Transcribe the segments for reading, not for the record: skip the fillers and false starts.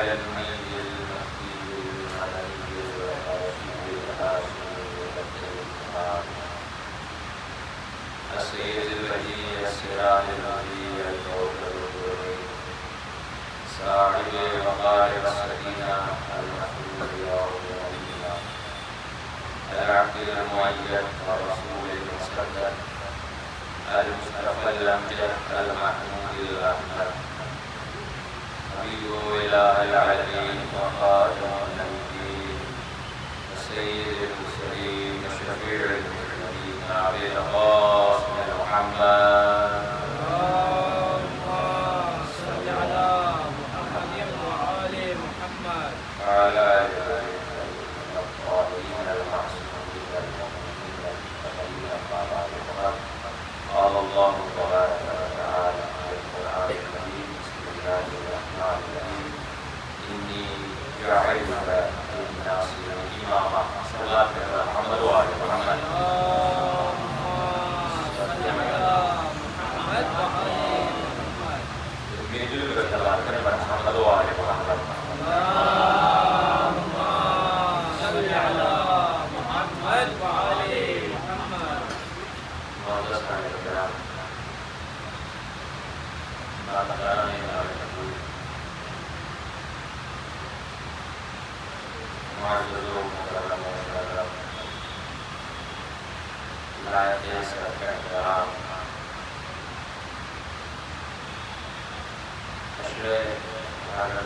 النبي المكي المدني الهاشمي السيد البهي السراج النبي الكوكب الدري صاحب وقار السكينة المحمود يوم المدينة العبد المؤيد والرسول المصدق المصطفى الأمجد المحمود الأحمد حبيب إله العالمين وخاتم النبيين السيد المرسلين وشفيع المذنبين أبي القاسم محمد اللهم صل على محمد وآل محمد وعلى آله الطاهرين المعصومين المؤمنين المتقين الطاهرين. قال الله تبارك وتعالى في القرآن الكريم بسم الله الرحمن الرحيم إني جاعلك للناس إماما. صلاة على محمد وآل محمد. اللهم صل على محمد وآل محمد. ميجل berjalan ke depan Muhammad wa ali Muhammad. اللهم صل على محمد وآل محمد. Masa kami bergerak. Mata kami bergerak. Majulah mukaram mukaram. Layaknya sekarang. Asyik akan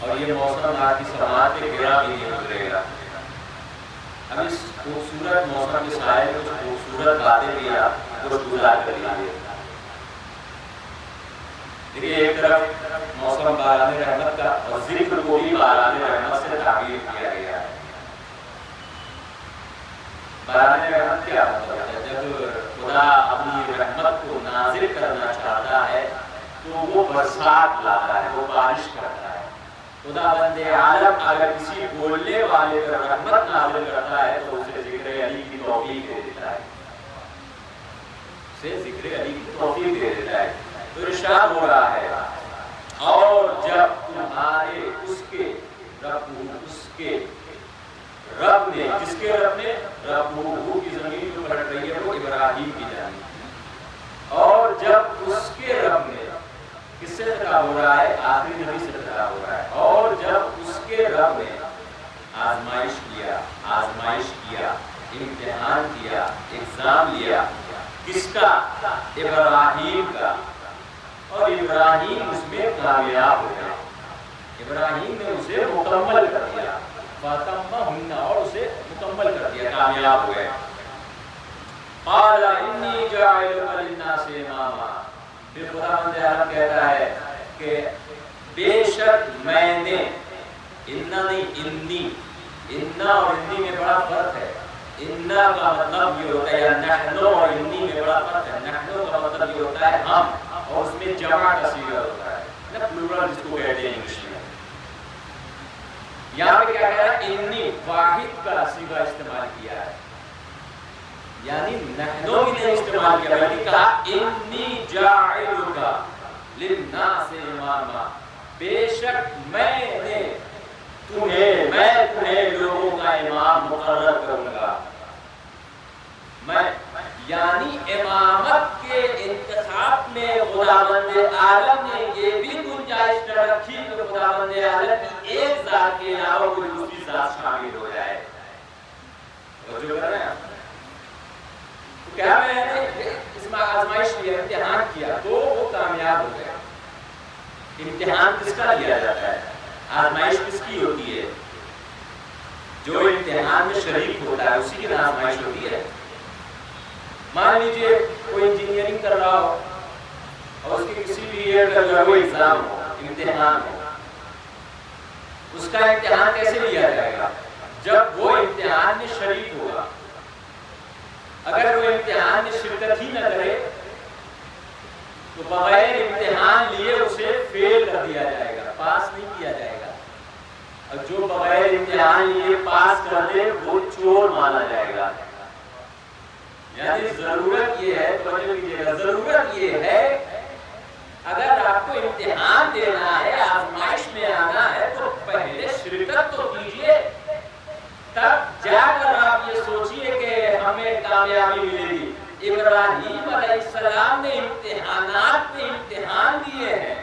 اور یہ موسم آپ کی سماعت کے گرا بھی نہیں گزرے گا۔ اب اس خوبصورت موسم کے سائے میں کچھ خوبصورت باتیں بھی آپ کچھ گزار کر لیجیے۔ دیکھیے ایک طرف موسم باران رحمت کا اور ذکر کو بھی باران رحمت سے تعبیر کیا گیا ہے۔ باران رحمت کیا مطلب ہے؟ جب خدا اپنی رحمت کو نازل کرنا چاہتا ہے تو وہ برسات لاتا ہے، وہ بارش کرتا ہے۔ خدا بند عالم اگر کسی بولنے والے پر رحمت نازل کرتا ہے تو اسے ذکر علی کی توفیق دے دیتا ہے، اسے ذکر علی کی توفیق دے دیتا ہے۔ تو ارشاد ہو رہا ہے اور جب تمہارے اس کے رب نے، جس کے رب نے رب کی زمین جو پلٹ رہی ہے وہ ابراہیم کی جانب، اور جب اس کے رب نے، کس سے خطاب ہو رہا ہے؟ آخری نبی سے خطاب ہو رہا ہے، اور جب اس کے رب نے آزمائش کیا، امتحان کیا، ایگزام لیا، کس کا؟ ابراہیم کا، اور ابراہیم اس میں کامیاب ہو گیا، ابراہیم نے اسے مکمل کر دیا، فاتمہن، اور اسے مکمل کر دیا، کامیاب ہو گئے۔ قال انی جاعلک للناس اماما، پھر خدا بند عالم کہتا ہے کہ بے شک میں نے، انا نہیں انی، انا اور انی میں بڑا فرق ہے۔ انا کا مطلب یہ ہوتا ہے، نحنو اور انی میں بڑا فرق ہے۔ نحنو کا مطلب یہ ہوتا ہے ہم، اور اس میں جمع کا صیغہ ہوتا ہے، نا پلورل جس کو کہتے ہیں انگلش میں۔ یہاں پہ کیا کہہ رہا ہے؟ انی، واحد کا صیغہ استعمال کیا ہے، یعنی نحنو بھی نہیں استعمال کیا بلکہ کہا انی جاعلک للناس اماما، بے شک میں تمہیں لوگوں کا امام مقرر کروں گا۔ یعنی امامت کے انتخاب میں خداوند عالم نے یہ بھی گنجائش نہ رکھی کہ خداوند عالم کی ایک ذات کے علاوہ کوئی دوسری ذات شامل ہو جائے۔ توجہ کر رہے ہیں؟ تو کیا میں نے اس میں آزمائش لیا، امتحان کیا تو وہ کامیاب ہو گیا۔ امتحان کس کا لیا جاتا ہے؟ آزمائش کس کی ہوتی ہے؟ جو امتحان میں شریک ہوتا ہے اسی کی آزمائش ہوتی ہے۔ مان لیجیے کوئی انجینئرنگ کر رہا ہو اور اس کے کسی بھی ایئر کا جو ہے وہ ایگزام ہو، امتحان ہو، اس کا امتحان کیسے لیا جائے گا؟ جب وہ امتحان میں شریک ہوگا۔ اگر وہ امتحان میں شرکت ہی نہ کرے تو بغیر امتحان لیے اسے فیل کر دیا جائے گا، پاس نہیں کیا جائے گا، اور جو بغیر امتحان لیے پاس کر دے وہ چور مانا جائے گا۔ یعنی ضرورت یہ ہے، توجہ کیجیے گا، ضرورت یہ ہے اگر آپ کو امتحان دینا ہے، آزمائش میں آنا ہے تو پہلے شرکت تو کیجیے، تب جا کر آپ یہ سوچئے کہ ہمیں کامیابی ملے گی۔ ابراہیم علیہ السلام نے امتحانات میں امتحان دیے ہیں،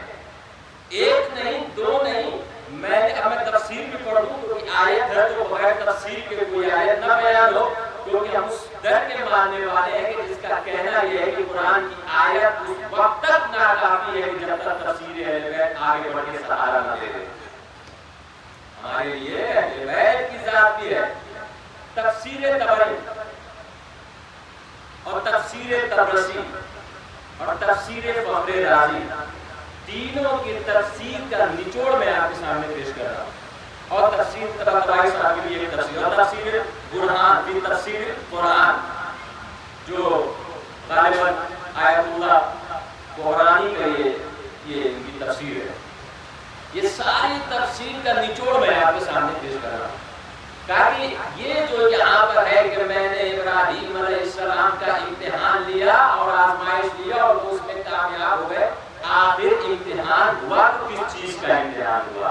ایک نہیں، دو نہیں۔ میں تفسیر بھی پڑھ دوں تو آیت ہے جو بغیر تفسیر کے کوئی آیت نہ بیان ہو، کیونکہ ہم اس در کے ماننے والے ہیں کہ جس کا کہنا یہ ہے کہ قرآن کی آیت اس وقت تک ناکافی ہے کہ جب تک تفسیر اہل بیت آگے بڑھ کے سہارا نہ دے دے۔ ہمارے لیے اہل بیت کی ذات بھی ہے۔ تفسیر طبری اور تفسیر طبرسی اور تفسیر فخر رازی، تینوں کی تفسیر کا نچوڑ میں آپ کے سامنے پیش کر رہا ہوں۔ اور تفسیر طبری صاحب کی ایک تفسیر، اور تفسیر برہان فی تفسیر قرآن جو غالباً آیت اللہ قرآنی کا یہ ان کی تفسیر ہے۔ یہ ساری تفسیر کا نچوڑ میں آپ کے سامنے پیش کر رہا ہوں، تاکہ یہ جو یہاں پر ہے کہ میں نے ابراہیم علیہ السلام کا امتحان لیا اور آزمائش لیا اور وہ اس میں کامیاب ہو گئے، آخر امتحان ہوا تو کس چیز کا امتحان ہوا؟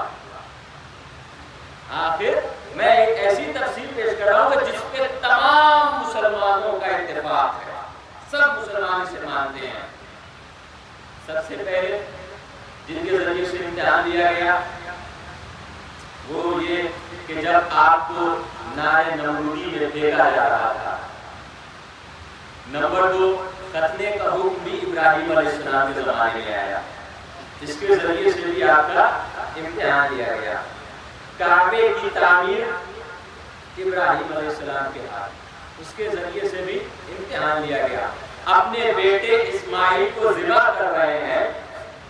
آخر میں ایک ایسی تفسیر پیش کر رہا ہوں کہ جس پہ تمام مسلمانوں کا اتفاق ہے، سب مسلمان اسے مانتے ہیں۔ سب سے پہلے جن کے ذریعے سے امتحان لیا گیا وہ یہ کہ جب آپ کو نار نمرودی میں پھینکا جا رہا تھا۔ نمبر 2، ختنے کا حکم بھی ابراہیم علیہ السلام کے زمانے میں آیا، جس کے ذریعے سے بھی آپ کا امتحان لیا گیا. کعبے کی تعمیر ابراہیم علیہ السلام کے ہاتھ, اس کے ذریعے سے بھی امتحان لیا گیا. اپنے بیٹے اسماعیل کو ذبح کر رہے ہیں,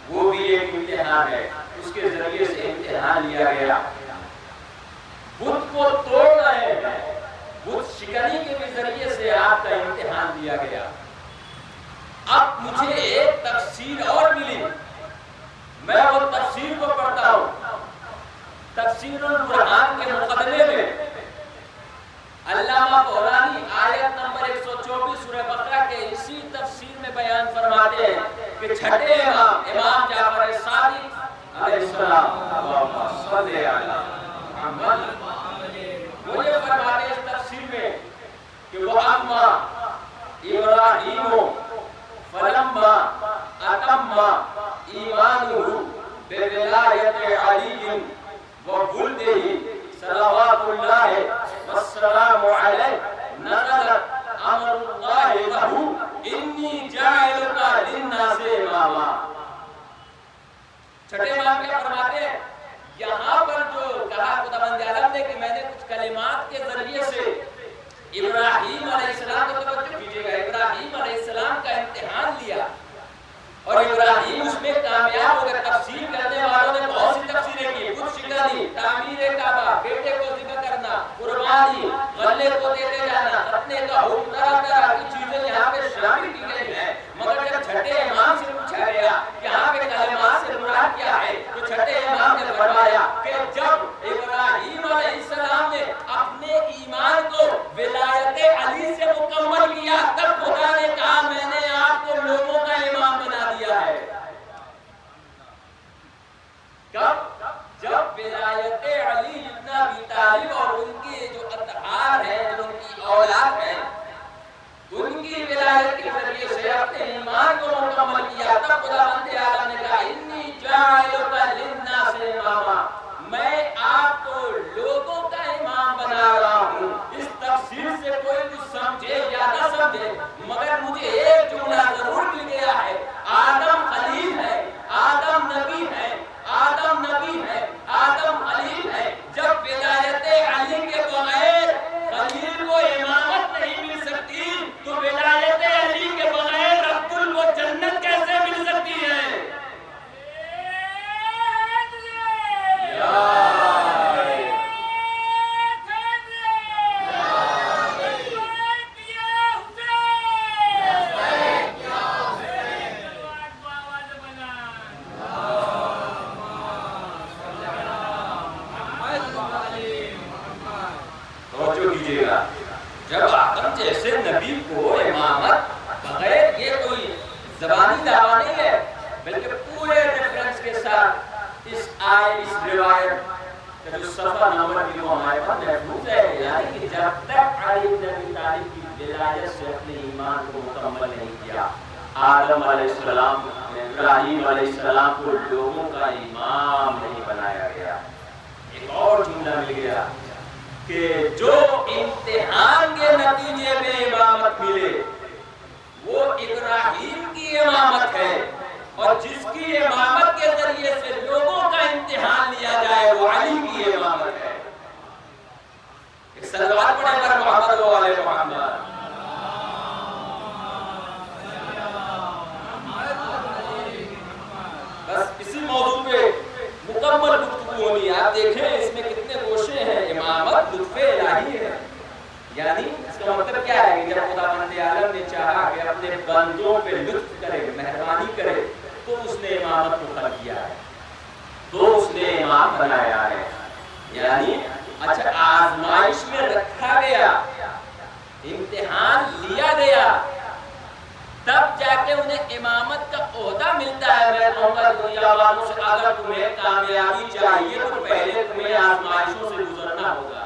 وہ بھی ایک امتحان ہے, اس کے ذریعے سے امتحان لیا گیا. بت کو توڑ رہے ہیں, بت شکنی کے بھی ذریعے سے آپ کا امتحان لیا گیا. اب مجھے ایک تفسیر اور ملی, میں وہ تفسیر کو پڑھتا ہوں. تفسیر القرآن کے مقدمے میں علامہ بولانی آیت نمبر 124 سورہ بقرہ کے اسی تفسیر میں بیان فرماتے ہیں کہ چھٹے امام جعفر صادق علیہ السلام, اللہم صلی علی محمد, وہ یہ فرماتے ہیں اس تفسیر میں کہ وہ اما ابراہیم فلما اتم ایمانہ بولایت علی وولدہ صلوات اللہ والسلام علیہ نزلت امر اللہ لہ انی جاعلک للناس اماما. چھٹے امام کیا فرماتے ہیں, یہاں پر جو کہا خداوند عالم نے کہ میں نے کچھ کلمات کے ذریعے سے ابراہیم علیہ السلام کو, توجہ کیجیے گا, ابراہیم علیہ السلام کا امتحان لیا اور ابراہیم اس میں کامیاب ہو گئے. تفسیر کرنے والوں نے بہت سی تفسیریں کی, بت شکنی, تعمیر کعبہ, بیٹے کو ذبح کرنا, قربانی, غلے کو دیتے جانا, ختنے کا حکم, طرح طرح کی چیزیں یہاں پہ شامل کی گئی ہیں. مگر جب چھٹے امام سے پوچھا گیا کہ یہاں پہ کلمات سے مراد کیا ہے, تو چھٹے امام نے فرمایا کہ جب ابراہیم علیہ السلام نے اپنے ایمان کو ولایت علی سے مکمل کیا, تب خدا نے کہا میں نے آپ کو لوگوں کا امام بنا دیا ہے. کب؟ جب ولایت علی ابن ابی طالب اور ان کے جو اطہار ہیں, جو ان کی اولاد ہیں, ان کی ولایت کے ذریعے سے اپنے ایمان کو مکمل کیا, تب خداوند عالم نے کہا انی جاعلک للناس اماما, میں آپ کو لوگوں کا امام بنا رہا ہوں. اس تفسیر سے کوئی کچھ سمجھے یا نہ سمجھے, مگر مجھے ایک جملہ ضرور مل گیا ہے, آدم خلیل ہے, آدم نبی ہے, آدم نبی ہے, آدم خلیل ہے. جب ولایت علی کے بغیر خلیل کو امامت نہیں مل سکتی, تو ولایت علی کے بغیر عبدال کو جنت کیسے مل سکتی ہے؟ جب آدم جیسے نبی کو امامت بغیر, یہ کوئی زبانی دعویٰ نہیں ہے, بلکہ پورے ریفرنس کے ساتھ اس روایت کا جو صفحہ نمبر بھی ہمارے پاس محفوظ ہے, یعنی کہ جب تک علی بن ابی طالب کی ولایت سے اپنے ایمان کو مکمل نہیں کیا, آدم علیہ السلام, ابراہیم علیہ السلام کو لوگوں کا امام نہیں بنایا گیا. ایک اور جملہ مل گیا کہ جو امتحان کے نتیجے میں امامت ملے وہ ابراہیم کی امامت ہے, اور جس کی امامت کے ذریعے سے لوگوں کا امتحان لیا جائے وہ علی کی امامت ہے. ایک صلوات پڑھیں پر محمد و آل محمد. بس اسی موضوع پہ مکمل گفتگو ہونی ہے. آپ دیکھیں اس میں کتنے گوشے ہیں. امامت لطف الہی ہے, یعنی اس کا مطلب کیا ہے کہ جب خداوند عالم نے چاہا کہ اپنے بندوں پہ لطف کرے, مہربانی کرے, تو اس نے امامت کو خلق کیا ہے, تو اس نے امام بنایا ہے. یعنی اچھا آزمائش میں رکھا گیا, امتحان لیا گیا, تب جا کے انہیں امامت کا عہدہ ملتا ہے. میں کہوں گا دنیا والوں سے اگر تمہیں کامیابی چاہیے تو پہلے تمہیں آزمائشوں سے گزرنا ہوگا.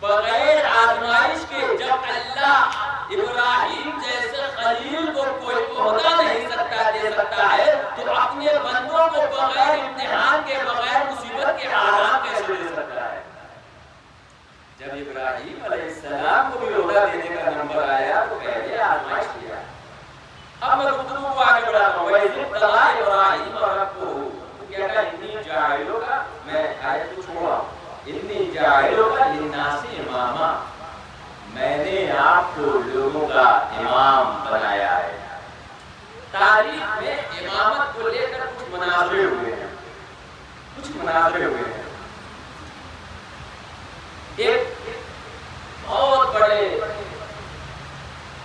بغیر آزمائش کے جب اللہ ابراہیم جیسے خلیل کو کوئی عہدہ نہیں دے سکتا ہے, تو اپنے بندوں کو بغیر امتحان کے, بغیر مصیبت کے آرام کیسے دے سکتا ہے؟ جب ابراہیم علیہ السلام کو بھی عہدہ دینے کا نمبر آیا تو پہلے آزمائش کیا. اب میں گفتگو کو آگے بڑھاتا ہوں. وَإِذِ ابْتَلَىٰ إِبْرَاهِيمَ رَبُّهُ, تو کیا کہا انی جاعلک جاعلک للناس اماما، میں نے آپ کو لوگوں کا امام بنایا ہے۔ تاریخ میں امامت کو لے کر کچھ مناظرے ہوئے ہیں، کچھ مناظرے ہوئے ہیں۔ ایک بہت بڑے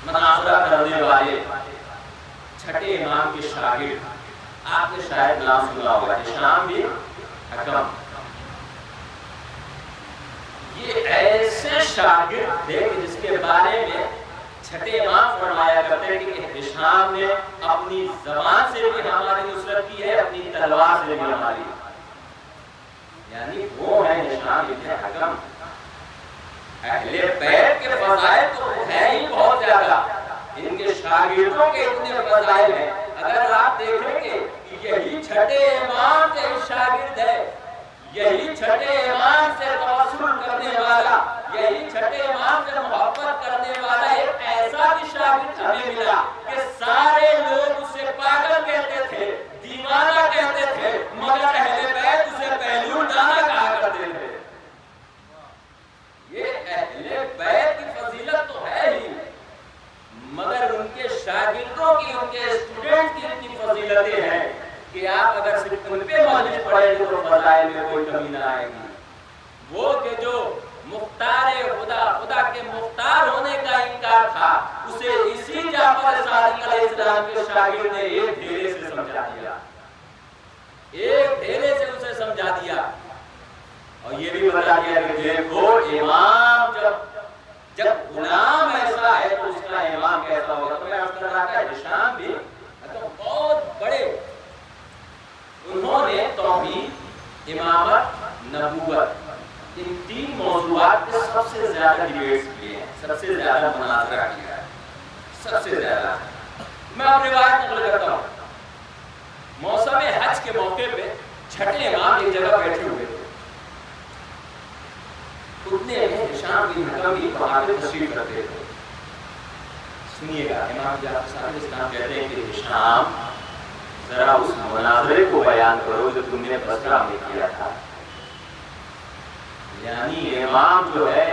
مناظرہ کرنے والے چھٹے امام کے شاگرد، آپ نے شاید نام سنا ہوگا، ہشام بن حکم۔ یہ ایسے شاگرد تھے کہ جس کے بارے میں چھٹے امام فرمایا کرتے ہیں کہ ہشام نے اپنی زبان سے بھی ہماری نصرت کی ہے، اپنی تلوار سے بھی ہماری، یعنی وہ ہے ہشام بن حکم۔ اہل بیت کے فضائل تو ہے ہی بہت زیادہ، ان کے شاگردوں کے اتنے فضائل ہیں۔ اگر آپ دیکھیں گے کہ یہی چھٹے امام کے شاگرد ہے، یہی چھٹے امام سے توسل کرنے والا، یہی چھٹے امام سے محبت کرنے والا ایک ایسا بھی شاگرد ہمیں ملا کہ سارے لوگ اسے پاگل کہتے تھے، دیوانہ کہتے تھے، مگر اہل بیت اسے پہلو دانا کہا کرتے تھے۔ یہ اہل بیت کی فضیلت تو ہے ہی، مگر ان کے شاگردوں کی، ان کے اسٹوڈنٹ کی اتنی فضیلتیں ہیں کہ آپ اگر صرف ان پہ مالش پڑھیں گے تو فضائل میں کوئی کمی نہ آئے گی۔ وہ کہ جو مختار خدا، خدا کے مختار ہونے کا انکار تھا، اسے اسی جعفر صادق علیہ السلام کے شاگرد نے ایک ڈھیرے سے سمجھا دیا، ایک ڈھیرے سے اسے سمجھا دیا، اور یہ بھی بتا دیا کہ دیکھو امام جب غلام ایسا ہے تو اس کا امام کیسا ہوگا۔ تو میں عرض کر رہا تھا ہشام بھی بہت بڑے، انہوں نے توحید، امامت، نبوت، ان تین موضوعات پہ سب سے زیادہ ڈیبیٹس کیے ہیں، سب سے زیادہ مناظرہ کیا ہے، سب سے زیادہ۔ میں اب روایت نقل کرتا ہوں، موسم حج کے موقع پہ چھٹے امام ایک جگہ بیٹھے ہوئے تھے، اتنے میں ہشام بن حکم بھی وہاں پہ تشریف رکھتے تھے۔ سنیے گا، امام جعفر صادق اسلام کہتے ہیں کہ ہشام ذرا اس مناظرے کو بیان کرو جو تم نے بصرہ میں کیا تھا۔ یعنی امام جو ہے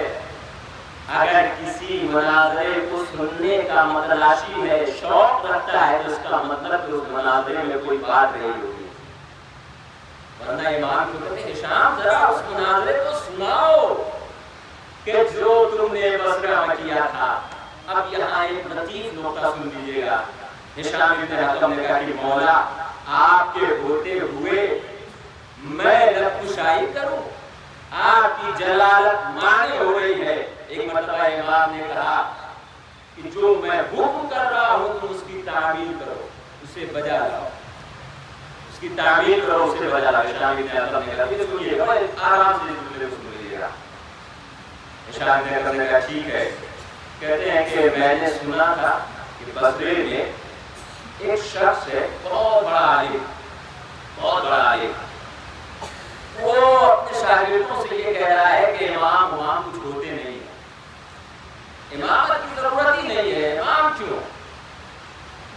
اگر کسی مناظرے کو سننے کا متلاشی ہے، شوق رکھتا ہے، تو اس کا مطلب کہ اس مناظرے میں کوئی بات رہی ہوگی، ورنہ امام کو کہتے ہیں ہشام ذرا اس مناظرے کو سناؤ کہ جو تم نے بصرہ میں کیا تھا۔ اب یہاں ایک لطیف نقطہ سن لیجیے گا، ہشام بن حکم نے کہا کہ مولا آپ کے ہوتے ہوئے میں لب کشائی کروں، آپ کی جلالت مانے ہو رہی ہے۔ ایک مرتبہ امام نے کہا کہ جو میں حکم کر رہا ہوں تم اس کی تعمیل کرو، اسے بجا لاؤ، اس کی تعمیل کرو، اسے بجا لاؤ۔ ہشام بن حکم نے کہا کہ سنیے گا، آرام سے سن لیجیے گا۔ ہشام بن حکم نے کہا ٹھیک ہے۔ کہتے ہیں کہ میں نے سنا تھا کہ بصرے میں ایک شخص ہے، بہت بڑا عالم، بہت بڑا عالم، وہ اپنے شاگردوں سے یہ کہہ رہا ہے کہ امام کچھ ہوتے نہیں ہیں، امامت کی ضرورت ہی نہیں ہے، امام کیوں؟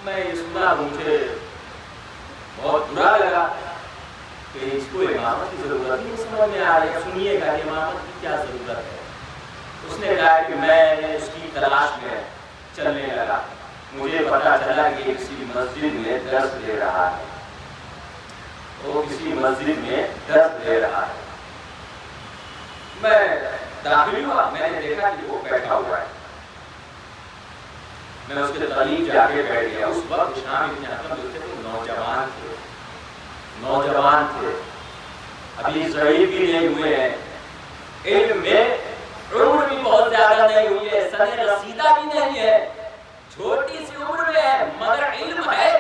میں یہ سنا، مجھے بہت برا لگا کہ اس کو امامت کی ضرورت نہیں سمجھ میں آ رہی ہے۔ سنیے گا کہ امامت کی کیا ضرورت ہے۔ اس نے کہا کہ میں نے اس کی تلاش میں چلنے لگا، مجھے پتا چلا کہ کسی مسجد میں درس دے رہا ہے، وہ کسی مسجد میں درس دے رہا ہے۔ میں داخل ہوا، میں نے دیکھا کہ وہ بیٹھا ہوا ہے، میں اس کے قریب جا کے بیٹھ گیا۔ اس وقت ہشام بن حکم جو تھے نوجوان تھے، ابھی ضعیف بھی نہیں ہوئے ہیں، علم میں عمر بھی بہت زیادہ نہیں ہوئی ہے، سن رسیدہ بھی نہیں ہے، چھوٹی سی عمر میں ہے، مگر علم ہے۔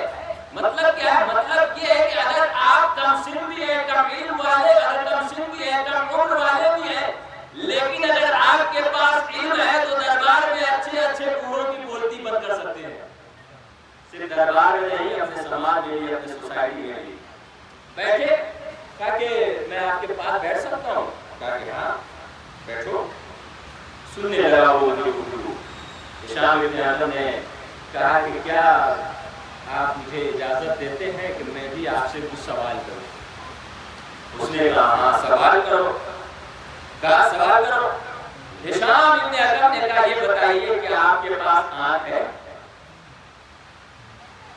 مطلب کیا ہے؟ مطلب یہ ہے کہ اگر آپ کم سن بھی ہیں، کم علم والے، اگر کم سن بھی ہیں، کم عمر والے بھی ہیں، لیکن اگر آپ کے پاس علم ہے تو دربار میں اچھے اچھے بوڑھوں کی بولتی بند کر سکتے ہیں، صرف دربار میں نہیں، اپنے سماج میں بھی، اپنے سوسائٹی میں بھی۔ بیٹھے، کہا کہ میں آپ کے پاس بیٹھ سکتا ہوں؟ کہا کہ ہاں بیٹھو۔ سننے لگا وہ گفتگو۔ ہشام بن حکم نے کہا کہ کیا آپ مجھے اجازت دیتے ہیں کہ میں بھی آپ سے کچھ سوال کروں؟ اس نے کہا ہاں سوال کرو۔ کہا سوال کرو. ہشام ابن حکم نے کہا یہ بتائیے کہ آپ کے پاس آنکھ ہے؟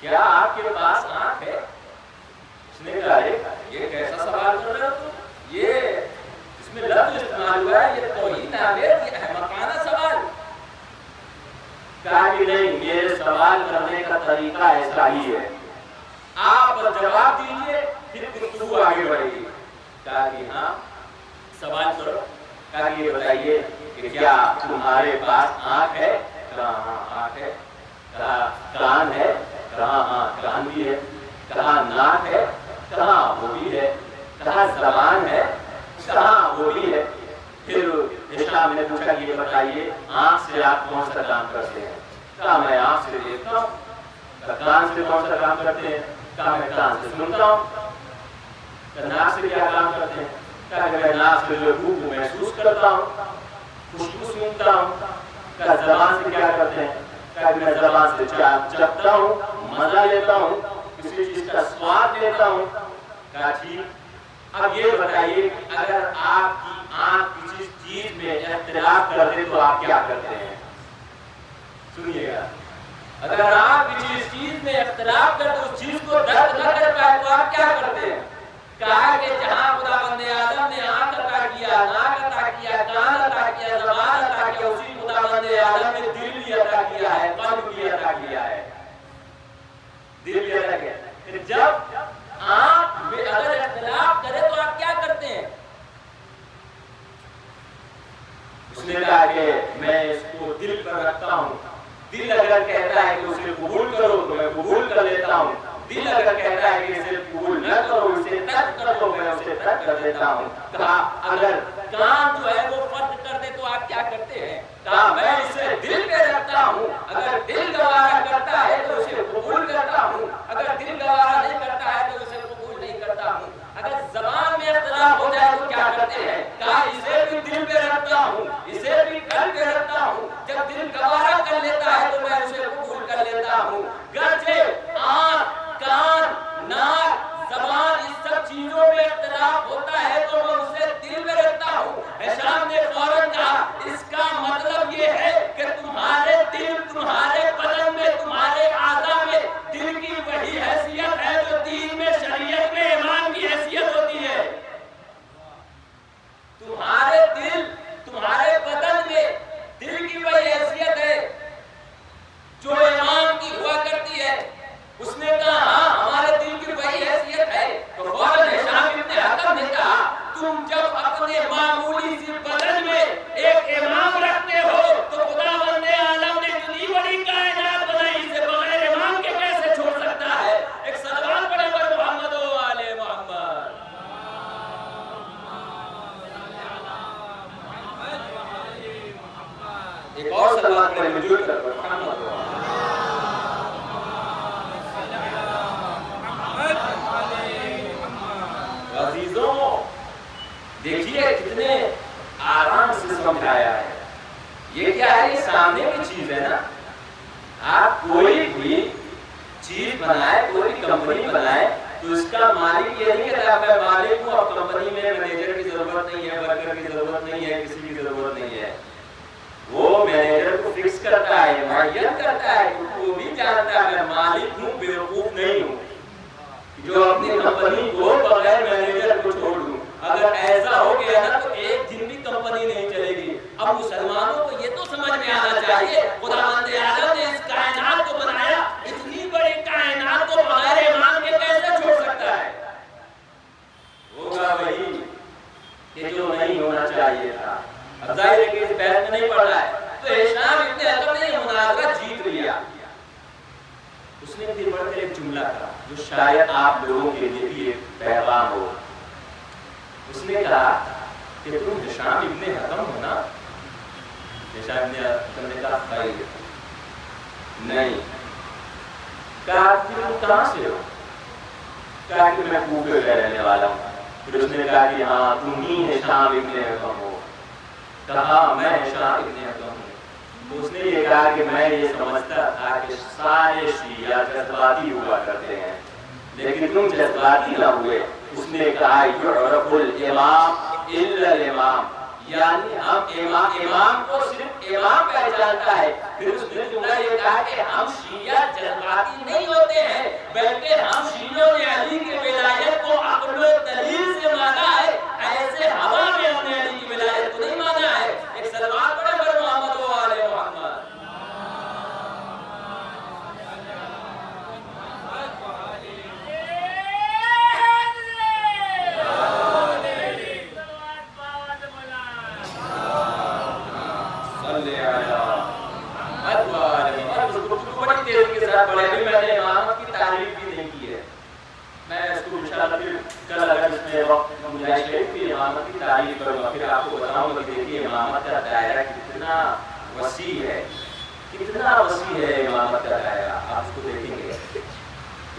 کیا آپ کے پاس آنکھ ہے؟ اس نے کہا یہ کیسا سوال کر رہے ہو تم؟ یہ اس میں لفظ استعمال ہوا ہے، یہ توہین آمیز، یہ احمقانہ سوال. کہا کہ نہیں، یہ سوال کرنے کا طریقہ ایسا ہی ہے، آپ جواب دیجئے پھر گفتگو آگے بڑھے گی. کہا کہ ہاں سوال کرو. کہا کہ یہ بتائیے کہ کیا تمہارے پاس آنکھ ہے؟ کہا ہاں آنکھ ہے. کہا کان ہے؟ کہا ہاں کان بھی ہے. کہا ناک ہے؟ کہا وہ بھی ہے. کہا زبان ہے؟ کہا وہ بھی ہے. پھر ہشام نے پوچھا یہ بتائیے آنکھ سے آپ کون سا کام کرتے ہیں؟ کہا میں آنکھ سے دیکھتا ہوں. کہا کان سے کون سا کام کرتے ہیں؟ کہا میں کان سے سنتا ہوں. کہا ناک سے کیا کام کرتے ہیں؟ کہا کہ میں ناک سے جو بو کو محسوس کرتا ہوں، خوشبو سونگتا ہوں. کہا زبان سے کیا کرتے ہیں؟ کہا کہ میں زبان سے چکھتا ہوں، مزہ لیتا ہوں، کسی چیز کا سواد لیتا ہوں. کہا ٹھیک، اب یہ بتائیے کہ اگر آپ کی آنکھ کسی چیز میں اختلاف کر دے تو آپ کیا کرتے ہیں؟ سنیے گا، اگر آپ کسی چیز میں اختلاف کر دے، اس چیز کو درد نہ کر پائے تو آپ کیا کرتے ہیں؟ کہا کہ جہاں خداوند آدم نے آنکھ عطا کیا، ناک عطا کیا، کان عطا کیا، زبان عطا کیا، اسی خداوند آدم نے دل بھی عطا کیا ہے، قلب بھی عطا کیا ہے. دل بھی عطا کیا. پھر جب آنکھ میں اگر اختلاف کرے تو آپ کیا کرتے ہیں؟ اس نے کہا کہ میں اس کو دل پر رکھتا ہوں. دل اگر کہتا ہے کہ اسے قبول کرو تو میں قبول کر لیتا ہوں. دل اگر کہتا ہے کہ اسے قبول نہ کرو، اسے ترک کر دو، میں اسے ترک کر دیتا ہوں. کہا اگر کان جو ہے وہ فرض کر دے تو آپ کیا کرتے ہیں؟ کہا میں اسے دل پہ رکھتا ہوں. اگر دل گوارا کرتا ہے تو اسے قبول کرتا ہوں، اگر دل گوارا نہیں کرتا ہے تو اسے قبول نہیں کرتا ہوں. اگر زبان میں اختلاف ہو جائے تو کیا کرتے ہیں؟ کہا اسے بھی دل پہ رکھتا ہوں، اسے بھی قلب پہ رکھتا ہوں. جب دل گوارا کر لیتا ہے تو میں اسے قبول کر لیتا ہوں. گرچہ آنکھ، کان، ناک، زبان، اس سب چیزوں میں اختلاف ہوتا ہے تو میں اسے دل میں رکھتا ہوں. ہشام نے فوراً کہا اس کا مطلب یہ ہے کہ تمہارے دل، تمہارے بدن میں، تمہارے اعضاء میں دل کی وہی حیثیت ہے جو دین میں، شریعت میں ایمان کی حیثیت ہوتی ہے. تمہارے دل، تمہارے بدن میں دل کی وہی حیثیت ہے جو ایمان کی ہوا کرتی ہے. اس نے کہا ہاں ہمارے دل کی وہی حیثیت ہے. تو فوراً ہشام ابن حکم نے کہا تم جب اپنے معمولی سی بدن میں ایک امام رکھتے ہو تو خداوند عالم نے اتنی بڑی کائنات بنائی، اسے بغیر امام کے کیسے چھوڑ سکتا ہے؟ ایک سلوات پڑھے پر محمد و آل محمد. ایک اور سلوات پڑھے مجھول کر پر محمد و آل. عزیزوں دیکھیے کتنے آرام سے سمجھایا ہے. یہ کیا ہے؟ یہ سامنے کی چیز ہے نا. آپ کوئی بھی چیز بنائے، کوئی کمپنی بنائے تو اس کا مالک یہ نہیں کہتا میں مالک ہوں، اب کمپنی میں مینیجر کی ضرورت نہیں ہے، ورکر کی ضرورت نہیں ہے، کسی کی ضرورت نہیں ہے. وہ مینیجر کو فکس کرتا ہے، معین کرتا ہے، وہ بھی جانتا ہے میں مالک ہوں، بیوقوف نہیں ہوں جو اپنی کمپنی کو بغیر مینیجر کو چھوڑ دوں. اگر ایسا ہو گیا نا تو ایک دن بھی کمپنی نہیں چلے گی. اب مسلمانوں کو یہ تو سمجھ میں آنا چاہیے خداوند عالم نے اس کائنات کو بنایا، اتنی بڑی کائنات کو بغیر ایمان کے کیسے چھوڑ سکتا ہے؟ ہوگا وہی کہ جو نہیں ہونا چاہیے تھا. اب ظاہر ہے کہ اس بحث میں نہیں پڑ رہا ہے. تو ہشام ابن حکم نے یہ مناظرہ جیت لیا. اس نے پھر بڑھ کر ایک جملہ کہا جو شاید آپ لوگوں کے لیے بھی ایک پیغام ہو. اس نے کہا کہ تم ہشام ابن حکم ہو نا؟ ہشام ابن حکم نے کہا خیر نہیں. کہا کہ تم کہاں سے ہو؟ کہا کہ میں کوفے کا رہنے والا ہوں. پھر اس نے کہا کہ ہاں تم ہی ہشام ابن حکم ہو. کہا میں ہشام ابن حکم ہوں. اس نے یہ کہا کہ میں یہ سمجھتا تھا کہ سارے شیعہ جذباتی ہوا کرتے ہیں لیکن تم جذباتی نہ ہوئے. اس نے کہا یعرف الامام الا الامام، یعنی ہم امام کو صرف امام پہچانتا ہے. پھر اس نے جملہ یہ کہا کہ ہم شیعہ جذباتی نہیں ہوتے ہیں بلکہ ہم شیعوں نے علی کی ولایت کو عقل و دلیل سے مانا ہے، ایسے ہوا میں ہم نے علی کی ولایت کو نہیں مانا ہے. ایک سلوات پڑھے پر محمد و آل محمد. بڑے بھی میں نے امامت کی تعریف بھی نہیں کی ہے. میں اس کو انشاءاللہ پھر کل اگر اس میں وقت گنجائش ہے پھر امامت کی تعریف کروں گا. پھر آپ کو بتاؤں گا کہ دیکھیے امامت کا دائرہ کتنا وسیع ہے، کتنا وسیع ہے امامت کا دائرہ. آپ اس کو دیکھیں گے.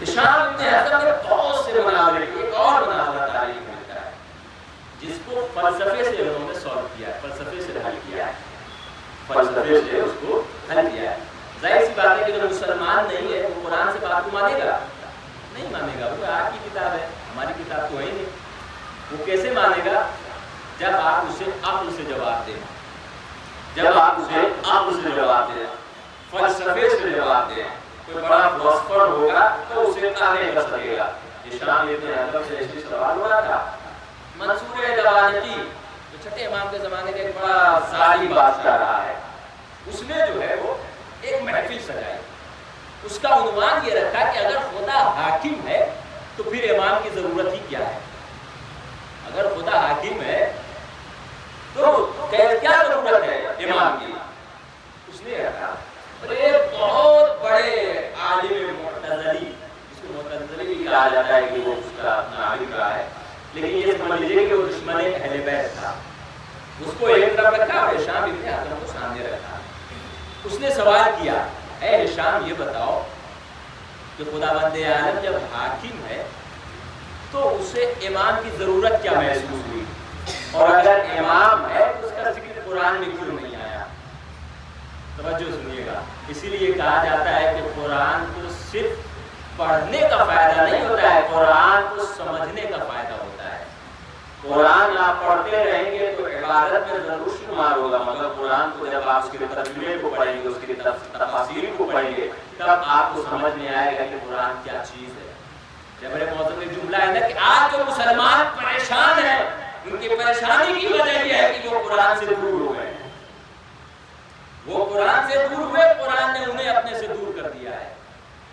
ہشام ابن حزم نے بہت سے مناظر کی. ایک اور مناظر تاریخ میں ملتا ہے جس کو فلسفے سے انہوں نے سولو کیا ہے، فلسفے سے حل کیا ہے، فلسفے سے اس کو حل کیا ہے. ظاہر سی بات ہے کہ جو مسلمان نہیں ہے وہ قرآن سے بات کو مانے گا نہیں مانے گا. وہ آپ کی کتاب ہے، ہماری کتاب تو ہے ہی نہیں. وہ کیسے مانے گا؟ جب آپ اسے عقل سے جواب دیں، جب آپ اسے عقل سے جواب دیں، فلسفے سے جواب دیں. کوئی بڑا فلسفر ہوگا تو اسے نہیں کر سکے گا. ہشام ابن حزم سے ایسی سوال ہوا تھا. منصور دوانتی جو چھٹے امام کے زمانے کا ایک بڑا ظالم بادشاہ رہا ہے، اس نے جو ہے وہ ایک محفل سجائی. اس کا عنوان یہ رکھا کہ اگر خدا حاکم ہے تو پھر امام کی ضرورت ہی کیا ہے. اگر خدا حاکم ہے تو کیا ضرورت ہے امام کی. اس نے رکھا ایک بہت بڑے عالم معتزلی، جس کو معتزلی بھی کہا جاتا ہے کہ وہ اس کا اپنا عالم رہا ہے، لیکن یہ سمجھ لیجیے کہ وہ دشمن اہل بیت تھا. اس کو ایک طرف رکھا اور ہشام ابن حزم کو سامنے رکھا. اس نے سوال کیا، اے ہشام یہ بتاؤ کہ خداوند عالم جب حاکم ہے تو اسے امام کی ضرورت کیا محسوس ہوئی، اور اگر امام ہے تو اس کا ذکر قرآن میں کیوں نہیں آیا؟ توجہ سنیے گا. اسی لیے کہا جاتا ہے کہ قرآن کو صرف پڑھنے کا فائدہ نہیں ہوتا ہے، قرآن کو سمجھنے کا فائدہ ہوتا ہے. قرآن آپ پڑھتے رہیں گے تو عبادت میں ضرور شمار ہوگا، مگر قرآن کو جب آپ اس کے ترجمے کو پڑھیں گے، اس کے تفاسیر کو پڑھیں گے، تب آپ کو سمجھ میں آئے گا کہ قرآن کیا چیز ہے. جب میرے موضوع میں جملہ ہے نا کہ آج جو مسلمان پریشان ہیں، ان کی پریشانی کی وجہ یہ ہے کہ وہ قرآن سے دور ہو گئے. وہ قرآن سے دور ہوئے، قرآن نے انہیں اپنے سے دور کر دیا ہے.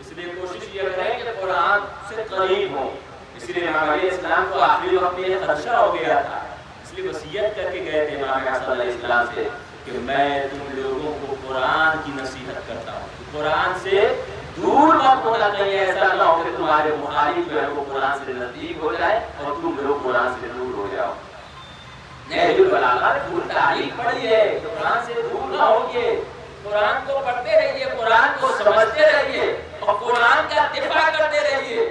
اس لیے کوشش یہ کریں کہ قرآن سے قریب ہوں. اس لیے امام علیہ السلام کو آخری وقت میں خدشہ ہو گیا تھا، اس لیے وصیت کر کے گئے تھے امام حسن علیہ السلام سے کہ میں تم لوگوں کو قرآن کی نصیحت کرتا ہوں، قرآن سے دور مت ہونا. کہیں ایسا نہ ہو کہ تمہارے مخالف جو ہے وہ قرآن سے نزدیک ہو جائے اور تم لوگ قرآن سے دور ہو جاؤ. نہج البلاغہ پوری تاریخ پڑھی ہے، قرآن سے دور نہ ہوئیے. قرآن کو پڑھتے رہیے، قرآن کو سمجھتے رہیے اور قرآن کا دفاع کرتے رہیے.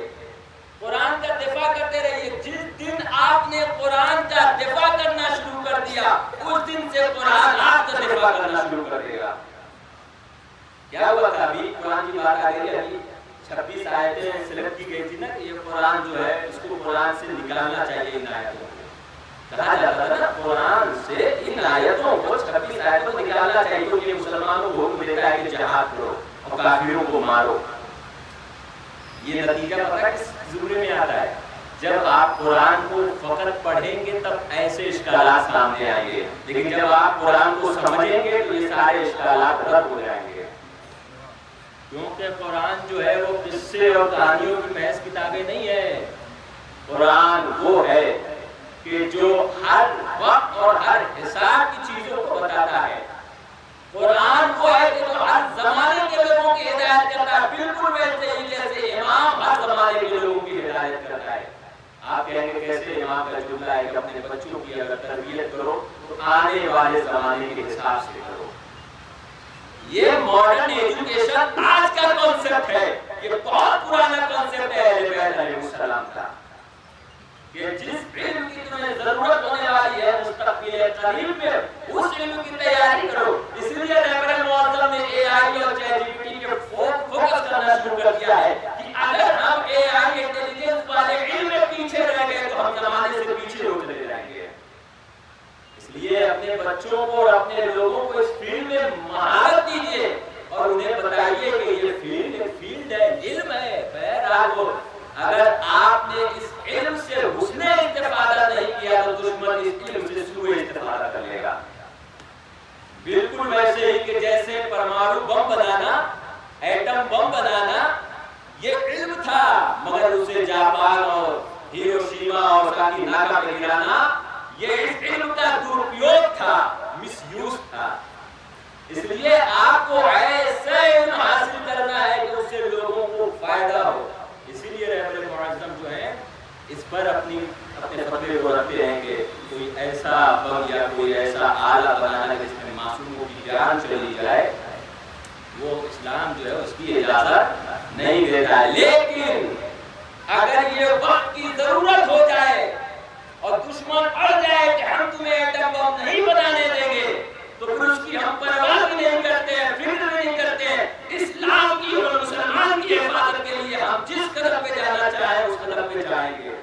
قرآن کا دفاع کرتے رہیے. جس دن آپ نے قرآن کا دفاع کرنا شروع کر دیا، اس دن سے قرآن آپ کا دفاع کرنا شروع کر دے گا. کیا ہوا تھا؟ ابھی قرآن کی بات آ گئی ہے. ابھی 26 آیتیں سلیکٹ کی گئی تھی نا کہ یہ قرآن جو ہے اس کو قرآن سے نکالنا چاہیے. ان آیتوں کو کہا جاتا تھا نا، قرآن سے ان آیتوں کو 26 آیتوں کو نکالنا چاہیے، کیونکہ مسلمانوں کو حکم دیتا ہے کہ جہاد کرو اور کافروں کو مارو. یہ نتیجہ پتہ کس زمرے میں آتا ہے؟ جب آپ قرآن کو فقط پڑھیں گے تب ایسے اشکالات سامنے آئیں گے، لیکن جب آپ قرآن کو سمجھیں گے تو یہ سارے اشکالات رد ہو جائیں گے. کیونکہ قرآن جو ہے وہ قصے اور کہانیوں کی محض کتابیں نہیں ہے. قرآن وہ ہے کہ جو ہر وقت اور ہر حساب کی چیزوں کو بتاتا ہے. قرآن وہ ہے کہ جو ہر زمانے کے لوگوں کی ہدایت کرتا ہے، بالکل ویسے ہی جیسے امام ہر زمانے کے لوگوں کی ہدایت کرتا ہے. آپ کہیں گے کیسے؟ امام کا جملہ ہے کہ اپنے بچوں کی اگر تربیت کرو تو آنے والے زمانے کے حساب سے کرو. یہ ماڈرن ایجوکیشن آج کا کانسیپٹ ہے، یہ بہت پرانا کانسیپٹ ہے اہل بیت علیہ السلام کا، کہ جس علم کی تمہیں ضرورت ہونے والی ہے مستقبل قریب میں، اس علم کی تیاری کرو. اس لیے رہبر معظم نے اے آئی اور چیٹ جی پی ٹی کے فوکس کرنا شروع کر دیا ہے کہ اگر ہم اے آئی انٹیلیجنس والے علم میں پیچھے رہ گئے تو ہم زمانے سے پیچھے ہوتے رہ جائیں گے. اس لیے اپنے بچوں کو اور اپنے لوگوں کو اس فیلڈ میں مہارت دیجیے اور انہیں بتائیے کہ یہ فیلڈ ہے، علم ہے۔ بہرحال اگر آپ نے اس علم سے حسن استفادہ نہیں کیا تو دشمن اس علم سے سوء استفادہ کر لے گا۔ بالکل ویسے ہی کہ جیسے پرمانو بم بنانا، ایٹم بم بنانا یہ علم تھا، مگر اسے جاپان اور ہیروشیما اور ناگا پہ گرانا یہ اس علم کا درپیوگ تھا، مس یوز تھا۔ اس لیے آپ کو ایسا علم حاصل کرنا ہے کہ اس سے لوگوں کو فائدہ ہو۔ اسی لیے رہبر معظم جو ہے اس پر اپنے فتوے کو رکھتے ہیں کہ کوئی ایسا بم یا کوئی ایسا آلہ بنانا جس میں معصوموں کی جان چلی جائے، وہ اسلام جو ہے اس کی اجازت نہیں دیتا ہے۔ لیکن اگر یہ وقت کی ضرورت ہو جائے اور دشمن اڑ جائے کہ ہم تمہیں ایٹم بم نہیں بنانے دیں گے تو پھر اس کی ہم پرواہ بھی نہیں کرتے ہیں، فکر بھی نہیں کرتے ہیں۔ اسلام کی اور مسلمان کی حفاظت کے لیے ہم جس قدم پہ جانا چاہیں اس قدم پہ جائیں گے،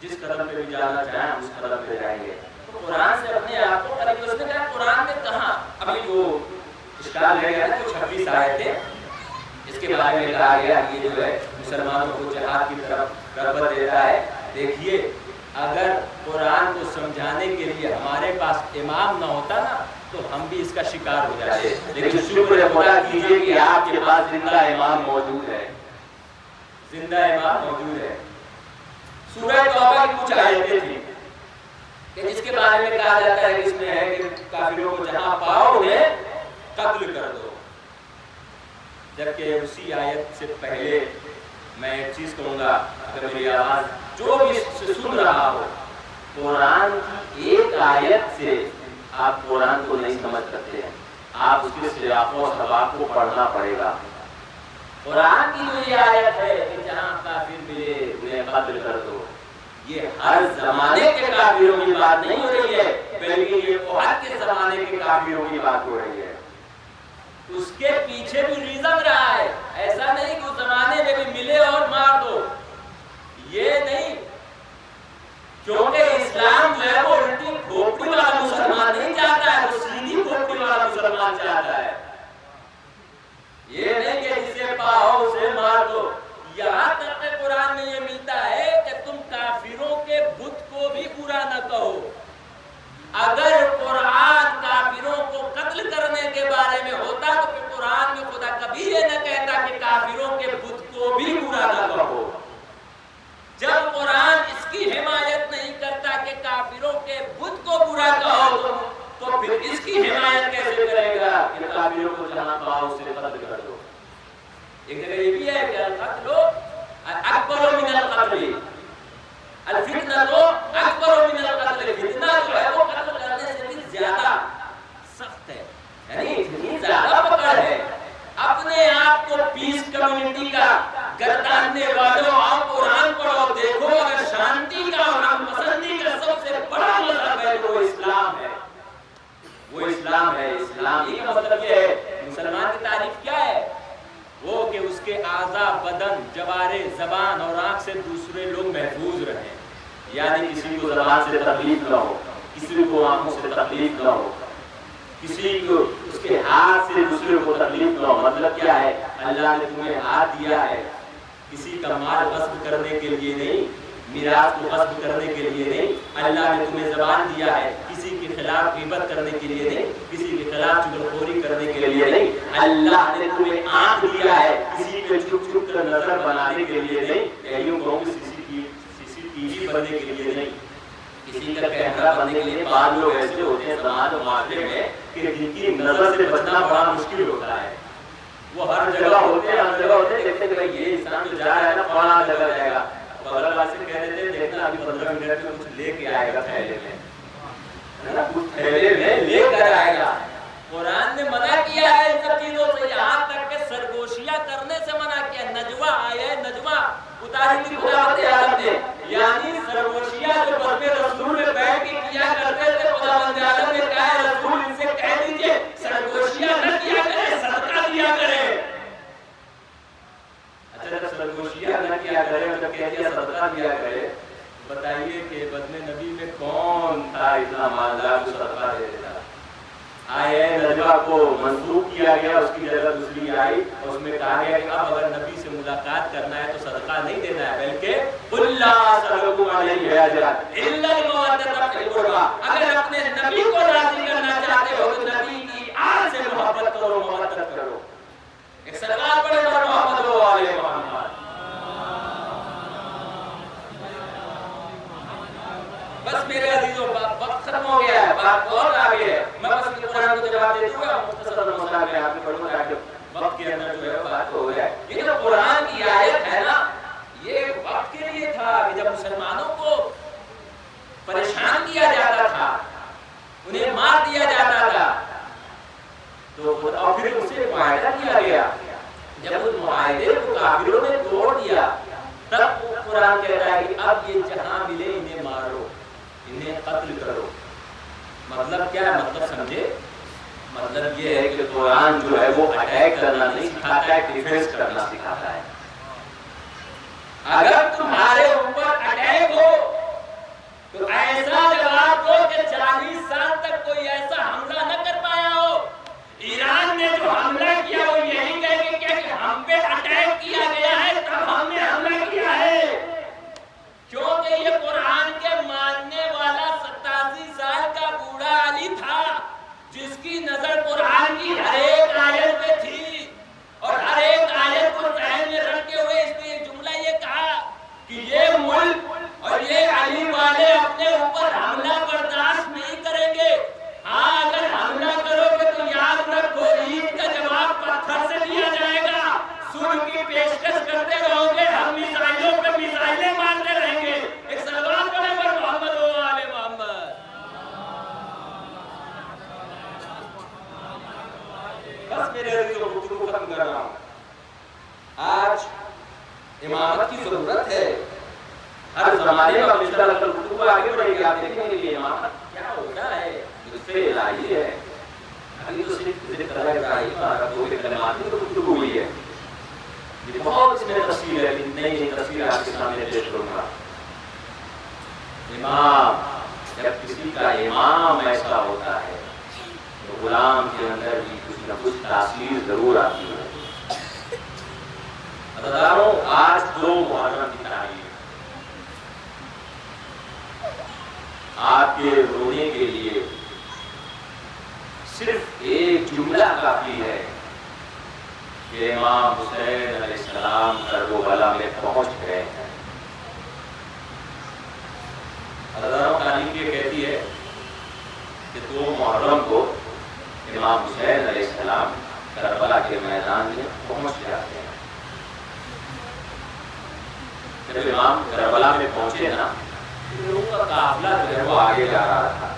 جس قدم پہ بھی جانا چاہیں اس قدم پہ جائیں گے۔ تو قرآن سے اپنے آپ کو قریب، اس نے کہا قرآن نے کہاں، ابھی جو اشکال رہ گیا تو 26 آیتیں اس کے بارے میں کہا گیا یہ جو ہے مسلمانوں کو جہاد کی طرف رغبت دیتا ہے۔ دیکھیے اگر قرآن کو سمجھانے کے لیے ہمارے پاس امام نہ ہوتا نا تو ہم بھی اس کا شکار ہو جاتے، لیکن شکر خدا کیجئے کہ آپ کے پاس زندہ امام موجود ہے، زندہ امام موجود ہے۔ سورہ توبہ کی کچھ آیتیں تھیں کہ جس کے بارے میں کہا جاتا ہے کہ اس میں ہے کہ کافروں کو جہاں پاؤ انہیں قتل کر دو، جبکہ اسی آیت سے پہلے میں ایک چیز کہوں گا، اگر میری آواز جو بھی سن رہا ہو، قرآن کی ایک آیت سے آپ قرآن کو نہیں سمجھ سکتے ہیں، آپ اس کے سیاق و سباق کو پڑھنا پڑے گا۔ قرآن کی جو یہ آیت ہے کہ جہاں کافر ملے انہیں قتل کر دو، یہ ہر زمانے کے کافروں کی بات نہیں ہو رہی ہے، بلکہ یہ احد کے زمانے کے کافروں کی بات ہو رہی ہے۔ اس کے پیچھے بھی ریزن رہا ہے، ایسا نہیں کہ اس زمانے میں بھی ملے اور مار دو، یہ نہیں، کیونکہ اسلام جو ہے وہ الٹی کھوپڑی والا مسلمان نہیں چاہتا ہے، وہ سیدھی کھوپڑی والا مسلمان چاہتا ہے۔ یہ نہیں کہ جسے پاؤ اسے مار دو، یہاں تک کہ قرآن میں یہ ملتا ہے کہ تم کافروں کے بت کو بھی برا نہ کہو۔ اگر قرآن کافروں کو قتل کرنے کے بارے میں ہوتا تو پھر قرآن میں خدا کبھی یہ نہ کہتا کہ کافروں کے بت کو بھی برا نہ کہو۔ جب قرآن اس کی حمایت نہیں کرتا کہ کافروں کے بت کو برا کہو تو پھر اس کی حمایت کیسے کرے گا کہ کافروں کو جہاں پاؤ اسے قتل کر دو۔ ایک جگہ یہ بھی ہے کہ القتل اکبر من القتل، الفتنہ اکبر من القتل، فتنہ جو ہے وہ قتل کرنے سے بھی زیادہ سخت ہے، یعنی اتنی زیادہ پکڑ ہے۔ اپنے آپ کو پیس کمیونٹی کا گرداننے والوں آپ قرآن پڑھو، دیکھو اگر شانتی کا اور ہم پسندی کا سب سے بڑا مذہب ہے تو وہ اسلام ہے، وہ اسلام ہے۔ اسلام ہی کا مطلب یہ ہے، مسلمان کی تعریف کیا ہے؟ وہ کہ اس کے اعضاء، بدن، جوارے، زبان اور آنکھ سے دوسرے لوگ محفوظ رہیں، یعنی کسی کو زبان سے تکلیف نہ ہو، کسی کو آنکھوں سے تکلیف نہ ہو، کسی کو اس کے ہاتھ سے دوسرے کو تکلیف نہ ہو۔ مطلب کیا ہے؟ اللہ نے تمہیں ہاتھ دیا ہے، کسی کا مال غصب کرنے کے لیے نہیں، میراث کو غصب کرنے کے لیے نہیں۔ اللہ نے تمہیں زبان دیا ہے، کسی کے خلاف غیبت کرنے کے لیے نہیں، کسی کے خلاف چغلخوری کرنے کے لیے نہیں۔ اللہ نے تمہیں آنکھ دیا ہے، کسی کے چھپ چھپ کر نظر بنانے کے لیے نہیں، یوں کہوں کہ CCTV بننے کے لیے نہیں، کسی کا کیمرہ بننے کے لیے۔ بعض لوگ ایسے ہوتے ہیں سماج و معاشرے میں کہ جن کی نظر سے بچنا بڑا مشکل ہوتا ہے، وہ ہر جگہ ہوتے ہیں، ہر جگہ ہوتے ہیں، دیکھتے کہ یہ انسان جو جا رہا ہے نا فلاں جگہ جائے گا، بغل والے سے کہہ دیتے ہیں دیکھنا ابھی 15 منٹ میں کچھ لے کے آئے گا تھیلے میں، ہے نا، کچھ تھیلے میں لے کر آئے گا۔ قرآن نے منع کیا ہے ان سب چیزوں سے، یہاں تک کہ سرگوشیاں کرنے سے منع کیا۔ نجوہ آیا، نجوہ اتاری تھی خداوند عالم نے، یعنی سرگوشیاں جو بزم رسول میں بیٹھ کے کیا کرتے تھے، خداوند عالم نے کہا ہے رسول ان سے کہہ دیجئے سرگوشیاں نہ کیا کریں، صدقہ دیا کریں۔ اچھا جب سرگوشیاں نہ کیا کریں، جب کہہ دیا صدقہ دیا کرے، بتائیے تھے کہ بدن نبی میں کون تھا اتنا مالدار جو صدقہ دے دیتا. آئے نجوہ کو منسوخ کیا گیا, اس کی جگہ دوسری آئی اور اس میں کہا گیا کہ اب اگر نبی سے ملاقات کرنا ہے تو صدقہ نہیں دینا ہے بلکہ قُلْ لَا أَسْأَلُكُمْ عَلَيْهِ أَجْرًا إِلَّا الْمَوَدَّةَ فِي الْقُرْبَىٰ. اگر اپنے نبی کو راضی کرنا چاہتے ہو تو نبی کی آل سے محبت کرو, مودت کرو. ایک صلوات پڑھو اور محمد و آل محمد. بس میرے عزیزوں وقت ختم ہو گیا ہے, بات بہت آگے ہے. میں بس قرآن کو جواب دے دوں گا, مختصر مسئلہ میں آپ کو پڑھوں گا کہ وقت کے اندر جو ہے بات ہو جائے. یہ جو قرآن کی آیت ہے نا, یہ وقت کے لیے تھا کہ جب مسلمانوں کو پریشان کیا جاتا تھا, انہیں مار دیا جاتا تھا, تو اور پھر ان سے معاہدہ کیا گیا. جب اس معاہدے کو کافروں نے توڑ دیا تب قرآن کہتا ہے کہ اب یہ جہاں ملے انہیں مارو, انہیں قتل کرو. مطلب کیا ہے, مطلب سمجھے, مطلب یہ ہے کہ قرآن جو ہے وہ اٹیک کرنا نہیں سکھاتا ہے, ڈیفینس کرنا سکھاتا ہے. اگر تمہارے اوپر اٹیک ہو تو ایسا جواب دو کہ 40 سال تک کوئی ایسا حملہ نہ کر پایا ہو. ایران نے جو حملہ کیا وہ یہی کہہ کے کیا کہ ہم پہ اٹیک کیا گیا ہے تب ہم نے حملہ کیا ہے, کیونکہ یہ قرآن کے ماننے والا 87 سال کا بوڑھا علی تھا جس کی نظر قرآن کی ہر ایک آیت پہ تھی, اور ہر ایک آیت کو ذہن میں رکھتے ہوئے اس نے ایک جملہ یہ کہا کہ یہ ملک اور یہ علی والے اپنے اوپر حملہ برداشت نہیں کریں گے. ہاں اگر حملہ کرو گے تو یاد رکھو عید کا جواب پتھر سے دیا جائے گا. صلح کی پیشکش کرتے رہو گے, ہم میزائلوں پہ میزائلیں مارتے رہیں گے. ایک صلوات پڑھیں پر محمد و آل محمد. بس میرے عزیزوں کو گفتگو ختم کر رہا ہوں. آج امامت کی ضرورت ہے ہر زمانے میں. اب انشاءاللہ کل گفتگو آگے بڑھے گی, آپ دیکھیں گے کہ امامت کیا ہوتا ہے, لطف الہی ہے. ابھی تو صرف ذکر ابراہیم اور دو کلمات کی تو گفتگو ہوئی ہے. یہ بہت اس میں تفصیل ہے, نئی نئی تفصیل آپ کے سامنے پیش کروں گا. امام, جب کسی کا امام ایسا ہوتا ہے تو غلام کے اندر بھی کچھ نہ کچھ تاثیر ضرور آتی ہے. عزیزانو, آج 2 محرم کی تاریخ, آپ کے رونے کے لیے صرف ایک جملہ کافی ہے کہ امام حسین علیہ السلام کربلا میں پہنچ گئے ہیں. عزیزانو, تاریخ یہ کہتی ہے کہ 2 محرم کو امام حسین علیہ السلام کربلا کے میدان میں پہنچ جاتے ہیں. جب امام کربلا میں پہنچے نا, لوگوں کا قافلہ جو ہے وہ آگے جا رہا تھا.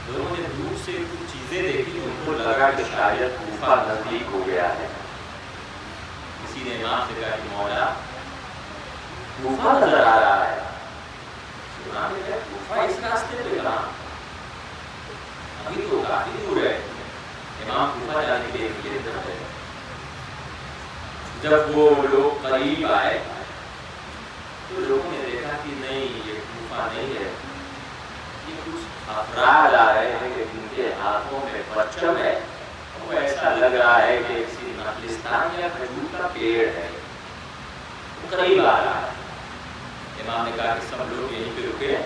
لوگوں نے دور سے کچھ چیزیں دیکھی تو ان کو لگا کہ شاید کوفہ نزدیک ہو گیا ہے. کسی نے امام سے کہا کہ مولا کوفہ نظر آ رہا ہے. امام نے کہا کوفہ اس راستے پہ کہاں, ابھی تو کافی دور ہے. امام کوفہ جانے کے لیے گئے. جب وہ لوگ قریب آئے تو لوگوں نے دیکھا کہ نہیں, یہ کوفہ نہیں ہے, یہ کچھ افراد آ رہے ہیں کہ جن کے ہاتھوں میں پرچم ہے. وہ ایسا لگ رہا ہے کہ کسی نخلستان یا کھجور کا پیڑ ہے. وہ قریب آ رہا ہے. امام نے کہا کہ سب لوگ یہیں پہ رکے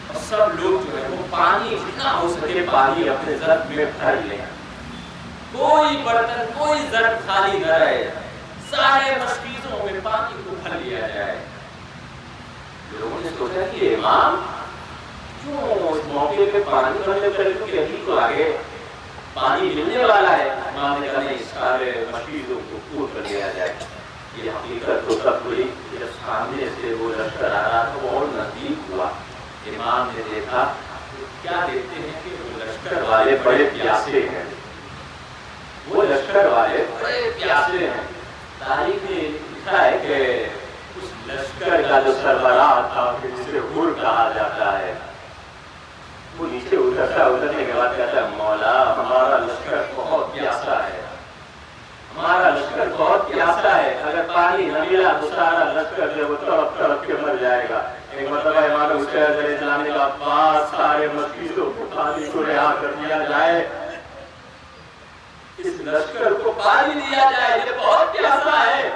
اور سب لوگ جو ہے وہ پانی جتنا ہو سکے پانی اپنے ظرف میں بھر لیں. کوئی برتن, کوئی ظرف خالی نہ رہے, سارے مشکیزوں میں پانی کو بھر لیا جائے. لوگوں نے سوچا کہ امام کیوں اس موقع پہ پانی بھرنے کرے, کیونکہ ابھی تو آگے پانی ملنے والا ہے. امام نے کہا نہیں, سارے مشکیزوں کو دور کر لیا جائے. یہ حقیقت تو تب ہوئی جب سامنے سے وہ لشکر آ رہا تھا, وہ اور نزدیک ہوا. امام نے دیکھا, کیا دیکھتے ہیں کہ وہ لشکر والے بڑے پیاسے ہیں. وہ لشکر والے بڑے پیاسے ہیں. تاریخ میں لکھا ہے کہ اس لشکر کا جو سربراہ تھا جسے حر کہا جاتا ہے, وہ نیچے اترتا, اترنے کے بعد کہتا ہے مولا ہمارا لشکر بہت پیاسا ہے, ہمارا لشکر بہت پیاسا ہے. اگر پانی نہ ملا تو سارا لشکر جو ہے وہ تڑپ تڑپ کے مر جائے گا. ایک مرتبہ امام حسین علیہ السلام نے کہا عباس سارے مسجدوں کو پانی کو رہا کر دیا جائے، اس لشکر کو پانی دیا جائے، یہ بہت پیاسا ہے۔